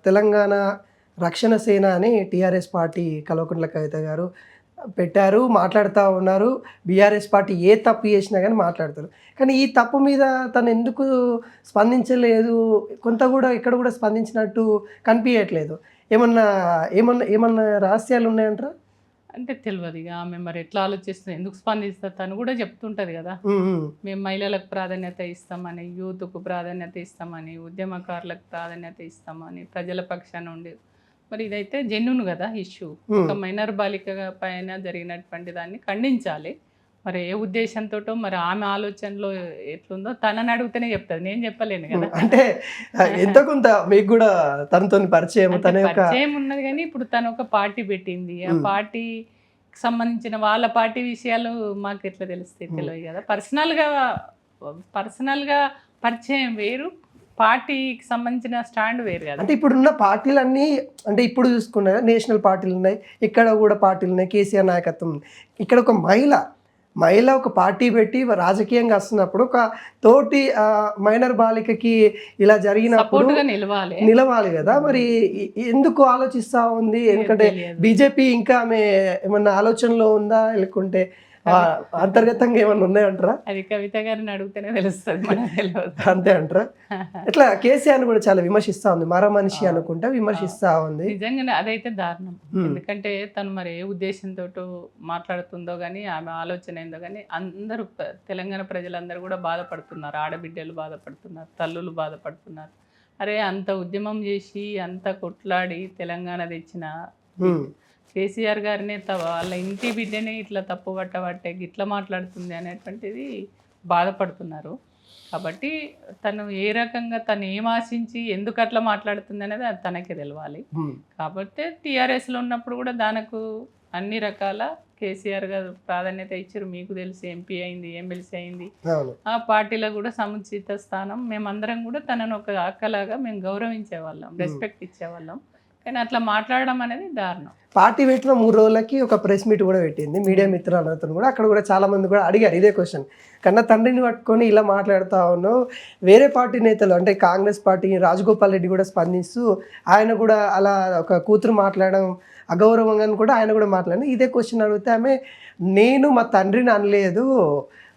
తెలంగాణ రక్షణ సేన అని టీఆర్ఎస్ పార్టీ కల్వకుంట్ల కవిత గారు పెట్టారు, మాట్లాడుతూ ఉన్నారు. బీఆర్ఎస్ పార్టీ ఏ తప్పు చేసినా కానీ మాట్లాడతారు. కానీ ఈ తప్పు మీద తను ఎందుకు స్పందించలేదు, కొంత కూడా ఇక్కడ కూడా స్పందించినట్టు కనిపించట్లేదు. ఏమన్నా ఏమన్నా ఏమన్నా రహస్యాలు ఉన్నాయంటారా? అంటే తెలియదు ఇక ఆమె మరి ఎట్లా ఆలోచిస్తుంది, ఎందుకు స్పందిస్తుంది తను కూడా చెప్తుంటుంది కదా. మేము మహిళలకు ప్రాధాన్యత ఇస్తామని, యూత్కు ప్రాధాన్యత ఇస్తామని, ఉద్యమకారులకు ప్రాధాన్యత ఇస్తామని, ప్రజల పక్షాన ఉండి, మరి ఇదైతే జెన్యున్ కదా ఇష్యూ. ఒక మైనర్ బాలిక పైన జరిగినటువంటి దాన్ని ఖండించాలి. మరి ఏ ఉద్దేశంతో మరి ఆమె ఆలోచనలో ఎట్లుందో తనని అడిగితేనే చెప్తుంది, నేను చెప్పలేను కదా. అంటే ఎంత కొంత మీకు కూడా తనతో పరిచయం ఉన్నది, కానీ ఇప్పుడు తను ఒక పార్టీ పెట్టింది. ఆ పార్టీకి సంబంధించిన వాళ్ళ పార్టీ విషయాలు మాకు ఎట్లా తెలుస్తాయి, తెలియదు కదా. పర్సనల్గా పరిచయం వేరు, పార్టీకి సంబంధించిన స్టాండ్ వేరు కదా. అంటే ఇప్పుడున్న పార్టీలన్నీ, అంటే ఇప్పుడు చూసుకున్నా నేషనల్ పార్టీలు ఉన్నాయి, ఇక్కడ కూడా పార్టీలు ఉన్నాయి, కేసీఆర్ నాయకత్వం ఉంది. ఇక్కడ ఒక మహిళ ఒక పార్టీ పెట్టి రాజకీయంగా వస్తున్నప్పుడు ఒక తోటి మైనర్ బాలికకి ఇలా జరిగినప్పుడు నిలవాలి కదా. మరి ఎందుకు ఆలోచిస్తూ ఉంది? ఎందుకంటే బీజేపీ ఇంకా ఆమె ఏమన్నా ఆలోచనలో ఉందా, లేకుంటే అంతర్గతంగా ఏమన్నా ఉన్నాయంటారా? అది కవిత గారిని అడిగితేనే తెలుస్తుంది, అంతే అంటారా? ఇట్లా కేసీఆర్ కూడా చాలా విమర్శిస్తా ఉంది, మరో మనిషి అనుకుంటా విమర్శిస్తా ఉంది. నిజంగానే అదైతే దారుణం. ఎందుకంటే తను మరి ఏ ఉద్దేశంతో మాట్లాడుతుందో కానీ, ఆమె ఆలోచన ఏందో కానీ, అందరూ తెలంగాణ ప్రజలందరూ కూడా బాధపడుతున్నారు. ఆడబిడ్డలు బాధపడుతున్నారు, తల్లులు బాధపడుతున్నారు. అరే అంత ఉద్యమం చేసి అంత కొట్లాడి తెలంగాణ తెచ్చిన కేసీఆర్ గారిని వాళ్ళ ఇంటి బిడ్డని ఇట్లా తప్పు పట్టబట్టే ఇట్లా మాట్లాడుతుంది అనేటువంటిది బాధపడుతున్నారు. కాబట్టి తను ఏ రకంగా, తను ఏం ఆశించి ఎందుకు అట్లా మాట్లాడుతుంది అనేది అది తనకే తెలవాలి. కాబట్టి టీఆర్ఎస్లో ఉన్నప్పుడు కూడా దానికి అన్ని రకాల కేసీఆర్ గారు ప్రాధాన్యత ఇచ్చారు. మీకు తెలిసి ఎంపీ అయింది, ఎమ్మెల్సీ అయింది. ఆ పార్టీలో కూడా సముచిత స్థానం, మేమందరం కూడా తనను ఒక అక్కలాగా మేము గౌరవించేవాళ్ళం, రెస్పెక్ట్ ఇచ్చేవాళ్ళం. కానీ అట్లా మాట్లాడడం అనేది దారుణం. పార్టీ పెట్టిన 3 రోజులకి ఒక ప్రెస్ మీట్ కూడా పెట్టింది మీడియా మిత్రులతో కూడా. అక్కడ కూడా చాలా మంది కూడా అడిగారు ఇదే క్వశ్చన్, కన్నా తండ్రిని పట్టుకొని ఇలా మాట్లాడుతూ ఉన్నావు. వేరే పార్టీ నేతలు అంటే కాంగ్రెస్ పార్టీ రాజగోపాల్ రెడ్డి కూడా స్పందిస్తూ ఆయన కూడా అలా ఒక కూతురు మాట్లాడడం అగౌరవంగా కూడా ఆయన కూడా మాట్లాడి ఇదే క్వశ్చన్ అడిగితే ఆమె, నేను మా తండ్రిని అనలేదు,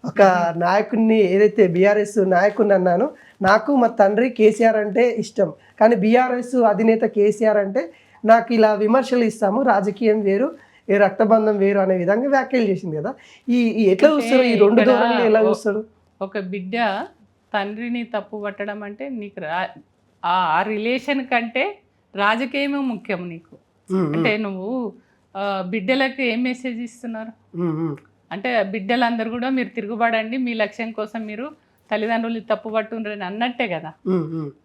ఒక నాయకుడిని, ఏదైతే బీఆర్ఎస్ నాయకుడిని అన్నాను, నాకు మా తండ్రి కేసీఆర్ అంటే ఇష్టం, కానీ బీఆర్ఎస్ అధినేత కేసీఆర్ అంటే నాకు ఇలా విమర్శలు ఇస్తాము, రాజకీయం వేరు, ఏ రక్తబంధం వేరు అనే విధంగా వ్యాఖ్యలు చేసింది కదా. ఈ ఎట్లా చూస్తారు, ఈ రెండు ధోరణులు ఎలా చూస్తారు? ఒక బిడ్డ తండ్రిని తప్పు పట్టడం అంటే నీకు ఆ రిలేషన్ కంటే రాజకీయమే ముఖ్యం నీకు. అంటే నువ్వు బిడ్డలకు ఏం మెసేజ్ ఇస్తున్నారు అంటే, బిడ్డలందరూ కూడా మీరు తిరుగుబడండి, మీ లక్ష్యం కోసం మీరు తల్లిదండ్రులు తప్పు పట్టుండ్రని అన్నట్టే కదా.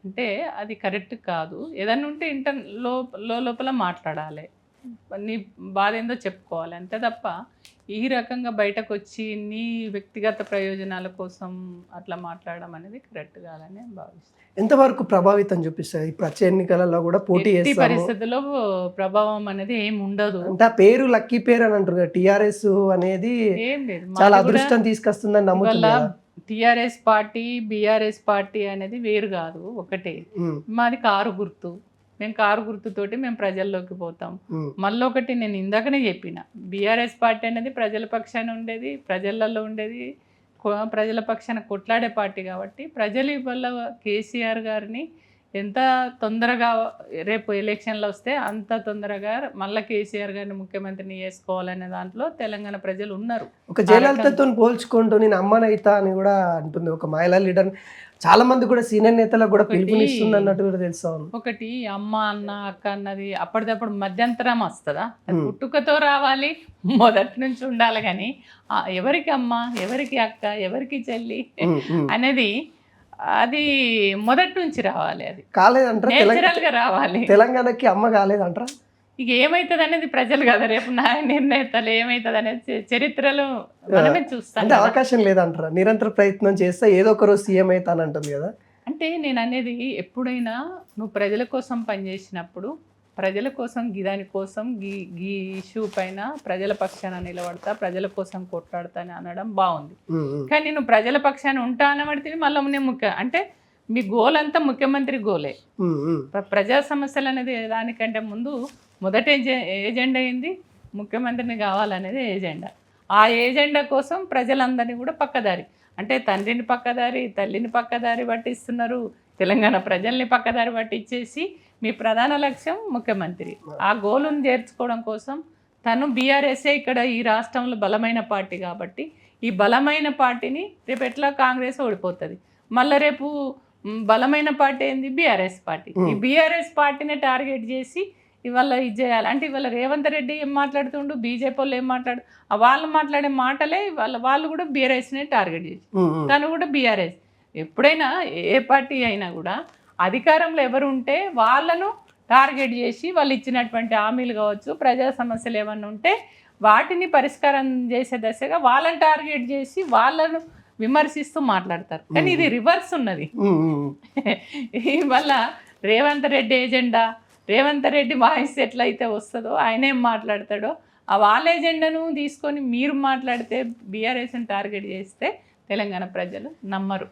అంటే అది కరెక్ట్ కాదు. ఏదన్నా ఉంటే లోపల మాట్లాడాలి, నీ బాధ ఏందో చెప్పుకోవాలి, అంతే తప్ప ఈ రకంగా బయటకు వచ్చి నీ వ్యక్తిగత ప్రయోజనాల కోసం అట్లా మాట్లాడడం అనేది కరెక్ట్ కాదని భావిస్తాను. ఎంతవరకు ప్రభావితం చూపిస్తుంది ఇప్పుడు వచ్చే ఎన్నికలలో కూడా పోటీ చేసే పరిస్థితుల్లో ప్రభావం అనేది ఏమి ఉండదు. అంటే ఆ పేరు లక్కీ పేరు అని అంటారు కదా, టీఆర్ఎస్ అనేది ఏం లేదు, చాలా అదృష్టం తీసుకొస్తుందని నమ్ముతున్నారు. టీఆర్ఎస్ పార్టీ బీఆర్ఎస్ పార్టీ అనేది వేరు కాదు, ఒకటే. మాది కారు గుర్తు, మేము కారు గుర్తుతోటి మేము ప్రజల్లోకి పోతాం. మళ్ళీ ఒకటి నేను ఇందాకనే చెప్పిన, బీఆర్ఎస్ పార్టీ అనేది ప్రజల పక్షాన ఉండేది, ప్రజలలో ఉండేది, ప్రజల పక్షాన కొట్లాడే పార్టీ. కాబట్టి ప్రజలు ఇవాళ కేసీఆర్ గారిని ఎంత తొందరగా రేపు ఎలక్షన్లు వస్తే అంత తొందరగా మళ్ళీ కేసీఆర్ గారిని ముఖ్యమంత్రిని చేసుకోవాలనే దాంట్లో తెలంగాణ ప్రజలు ఉన్నారు. ఒక జయలలితతో పోల్చుకుంటూ నేను అమ్మనైతా అని కూడా అంటుంది ఒక మహిళా లీడర్. చాలా మంది కూడా సీనియర్ నేతలకు కూడా పిలుపునిస్తుంది అన్నట్టు కూడా తెలుసా. ఒకటి అమ్మ అన్న అక్క అన్నది అప్పటిదప్పుడు మధ్యంతరం వస్తుందా, పుట్టుకతో రావాలి, మొదటి నుంచి ఉండాలి. కానీ ఎవరికి అమ్మ, ఎవరికి అక్క, ఎవరికి చెల్లి అనేది అది మొదటి నుంచి రావాలి, అది కాలేదంటారా, రావాలి. తెలంగాణకి అమ్మ కాలేదంటారా? ఇక ఏమవుతుంది అనేది ప్రజలు కదా రేపు నిర్ణేతలు, ఏమవుతుంది అనేది చరిత్రలో మనమే చూస్తాం. అంటే అవకాశం లేదంటారా? నిరంతర ప్రయత్నం చేస్తే ఏదో ఒక రోజు సీఎం అవుతానంటుంది కదా. అంటే నేను అనేది ఎప్పుడైనా నువ్వు ప్రజల కోసం పనిచేసినప్పుడు, ప్రజల కోసం దాని కోసం గీ ఇష్యూ పైన ప్రజల పక్షాన నిలబడతా, ప్రజల కోసం కొట్లాడతా అని అనడం బాగుంది. కానీ నువ్వు ప్రజల పక్షాన ఉంటా అనబడితే మళ్ళీ ముఖ్యం అంటే మీ గోల్ అంతా ముఖ్యమంత్రి గోలే. ఉమ్, ఉమ్, ప్రజా సమస్యలు అనేది దానికంటే ముందు మొదటి ఏజెండా ఏంది, ముఖ్యమంత్రిని కావాలనేది ఏజెండా. ఆ ఏజెండా కోసం ప్రజలందరినీ కూడా పక్కదారి, అంటే తండ్రిని పక్కదారి, తల్లిని పక్కదారి పట్టిస్తున్నారు, తెలంగాణ ప్రజల్ని పక్కదారి పట్టించేసి మీ ప్రధాన లక్ష్యం ముఖ్యమంత్రి. ఆ గోలును చేర్చుకోవడం కోసం తను బీఆర్ఎస్ఏ ఇక్కడ ఈ రాష్ట్రంలో బలమైన పార్టీ కాబట్టి ఈ బలమైన పార్టీని రేపు ఎట్లా కాంగ్రెస్ ఓడిపోతుంది, మళ్ళీ రేపు బలమైన పార్టీ ఏంది బీఆర్ఎస్ పార్టీ. ఈ బీఆర్ఎస్ పార్టీని టార్గెట్ చేసి ఇవాళ ఇది చేయాలి. అంటే ఇవాళ రేవంత్ రెడ్డి ఏం మాట్లాడుతుండు, బీజేపీ వాళ్ళు ఏం వాళ్ళు మాట్లాడే మాటలే వాళ్ళు కూడా బీఆర్ఎస్ని టార్గెట్ చేసి ఉమ్, ఉమ్. తను కూడా బీఆర్ఎస్. ఎప్పుడైనా ఏ పార్టీ అయినా కూడా అధికారంలో ఎవరు ఉంటే వాళ్ళను టార్గెట్ చేసి వాళ్ళు ఇచ్చినటువంటి హామీలు కావచ్చు, ప్రజా సమస్యలు ఏమన్నా ఉంటే వాటిని పరిష్కారం చేసే దశగా వాళ్ళని టార్గెట్ చేసి వాళ్ళను విమర్శిస్తూ మాట్లాడతారు. కానీ ఇది రివర్స్ ఉన్నది. ఉమ్, ఉమ్. వల్ల రేవంత్ రెడ్డి ఏజెండా, రేవంత్ రెడ్డి వాయిస్ ఎట్లయితే వస్తుందో ఆయన ఏం మాట్లాడతాడో ఆ వాళ్ళ ఏజెండాను తీసుకొని మీరు మాట్లాడితే బీఆర్ఎస్ని టార్గెట్ చేస్తే తెలంగాణ ప్రజలు నమ్మరు.